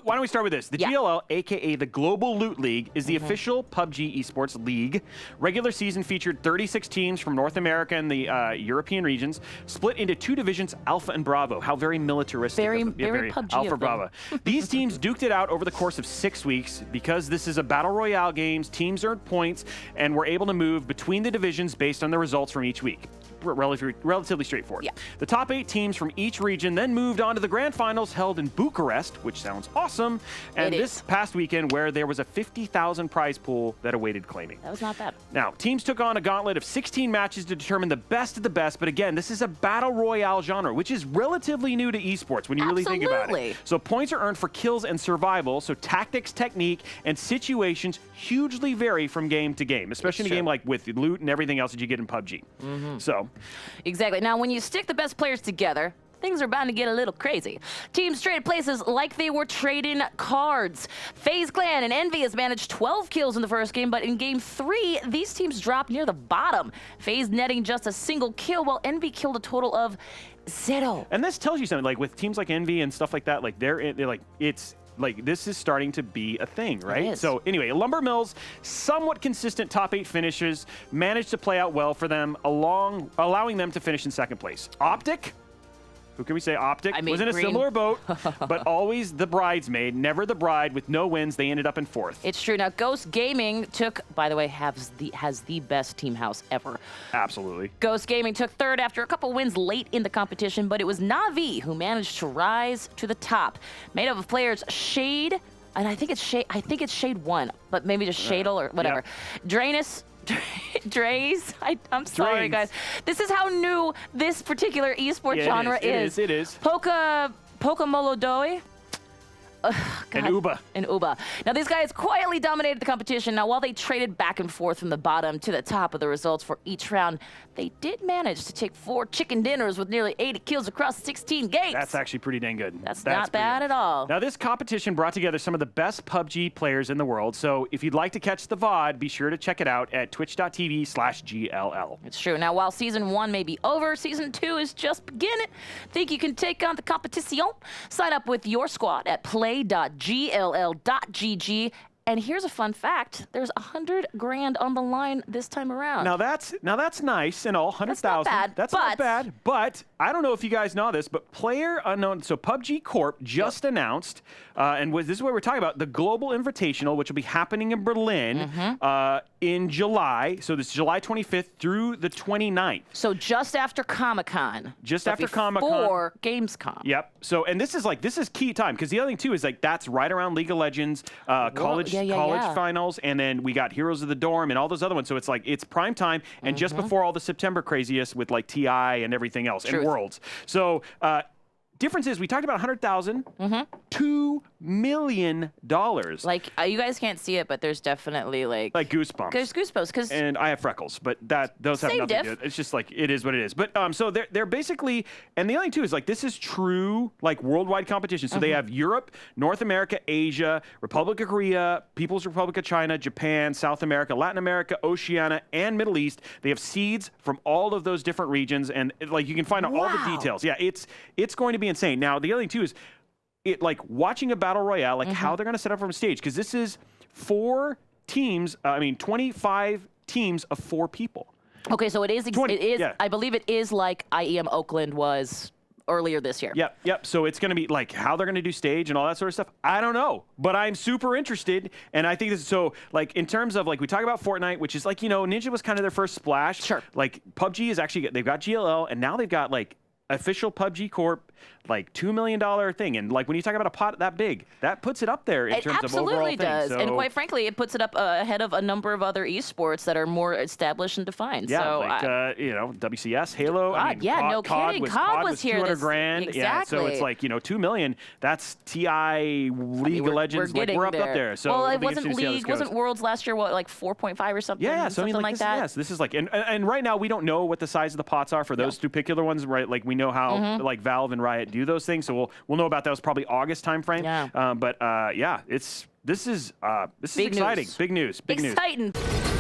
Why don't we start with this? The GLL, a.k.a. the Global Loot League, is the official PUBG Esports League. Regular season featured 36 teams from North America and the European regions, split into 2 divisions, Alpha and Bravo. How very militaristic. Very PUBG Alpha Bravo. These teams duked it out over the course of 6 weeks. Because this is a Battle Royale games, teams earned points and were able to move between the divisions based on the results from each week. Relatively straightforward. Yeah. The top 8 teams from each region then moved on to the grand finals held in Bucharest, which sounds awesome, and this past weekend where there was a 50,000 prize pool that awaited claiming. That was not bad. Now, teams took on a gauntlet of 16 matches to determine the best of the best, but again, this is a Battle Royale genre, which is relatively new to esports when you really think about it. So points are earned for kills and survival, so tactics, technique, and situations hugely vary from game to game, especially in a game like with loot and everything else that you get in PUBG. So. Exactly. Now, when you stick the best players together, things are bound to get a little crazy. Teams traded places like they were trading cards. FaZe Clan and Envy has managed 12 kills in the first game, but in game 3, these teams dropped near the bottom. FaZe netting just a single kill, while Envy killed a total of 0. And this tells you something, like with teams like Envy and stuff like that, like they're like, it's like this is starting to be a thing, right? So anyway, Lumber Mills, somewhat consistent top 8 finishes, managed to play out well for them, allowing them to finish in 2nd place. Optic, who can we say? Optic was in a similar boat, but always the bridesmaid, never the bride. With no wins, they ended up in 4th. It's true. Now, Ghost Gaming took, by the way, has the best team house ever. Absolutely. Ghost Gaming took 3rd after a couple wins late in the competition, but it was Na'Vi who managed to rise to the top. Made up of players Shade, and I think it's Shade 1, but maybe just Shadel or whatever. Drainus, Drays. I'm sorry, guys. This is how new this particular esports genre is. It is. Pokamolodoi. And Uba. And Uba. Now, these guys quietly dominated the competition. Now, while they traded back and forth from the bottom to the top of the results for each round, they did manage to take 4 chicken dinners with nearly 80 kills across 16 games. That's actually pretty dang good. That's not bad at all. Now, this competition brought together some of the best PUBG players in the world. So if you'd like to catch the VOD, be sure to check it out at twitch.tv/GLL. It's true. Now, while Season 1 may be over, Season 2 is just beginning. Think you can take on the competition? Sign up with your squad at play.gll.gg. And here's a fun fact: there's 100 grand on the line this time around. Now that's nice and all, 100,000. That's not bad. But I don't know if you guys know this, but Player Unknown. So PUBG Corp just announced, this is what we're talking about: the Global Invitational, which will be happening in Berlin in July. So this is July 25th through the 29th. So just after Comic-Con. Just after Comic-Con. Before Gamescom. Yep. So and this is key time, because the other thing too is like that's right around League of Legends, college finals, and then we got Heroes of the Dorm and all those other ones. So it's like it's prime time, and just before all the September craziest with like TI and everything else and Worlds. So difference is we talked about 100,000, $2 million. Like you guys can't see it, but there's definitely like goosebumps. There's goosebumps and I have freckles, but those have nothing to do with it. It's just like it is what it is. But so they're basically, and the other thing too is like this is true like worldwide competition. So they have Europe, North America, Asia, Republic of Korea, People's Republic of China, Japan, South America, Latin America, Oceania, and Middle East. They have seeds from all of those different regions, and like you can find out all the details. Yeah, it's going to be insane. Now the other thing too is it like watching a battle royale, like how they're going to set up from a stage, because this is 4 teams. 25 teams of 4 people. Okay, so it is. I believe it is like IEM Oakland was earlier this year. Yep. So it's going to be like how they're going to do stage and all that sort of stuff. I don't know, but I'm super interested, and I think this is so like in terms of like we talk about Fortnite, which is like Ninja was kind of their first splash. Sure. Like PUBG is actually they've got GLL, and now they've got like official PUBG Corp, like $2 million thing, and like when you talk about a pot that big, that puts it up there in terms of overall thing. It absolutely does, so, and quite frankly, it puts it up ahead of a number of other esports that are more established and defined. Yeah, so, like WCS, Halo. no kidding. COD was here. 200 grand. Exactly. Yeah, so it's like $2 million. That's TI, League of Legends. We're up there. So well, it wasn't League, wasn't Worlds last year? What, like 4.5 or something? Yeah, so something like that. Yes, this is like, and right now we don't know what the size of the pots are for those particular ones, right? Like we know how like Valve and Riot do those things, so we'll know about those probably August timeframe. Yeah. This is exciting. News. Big news. Big news. Exciting.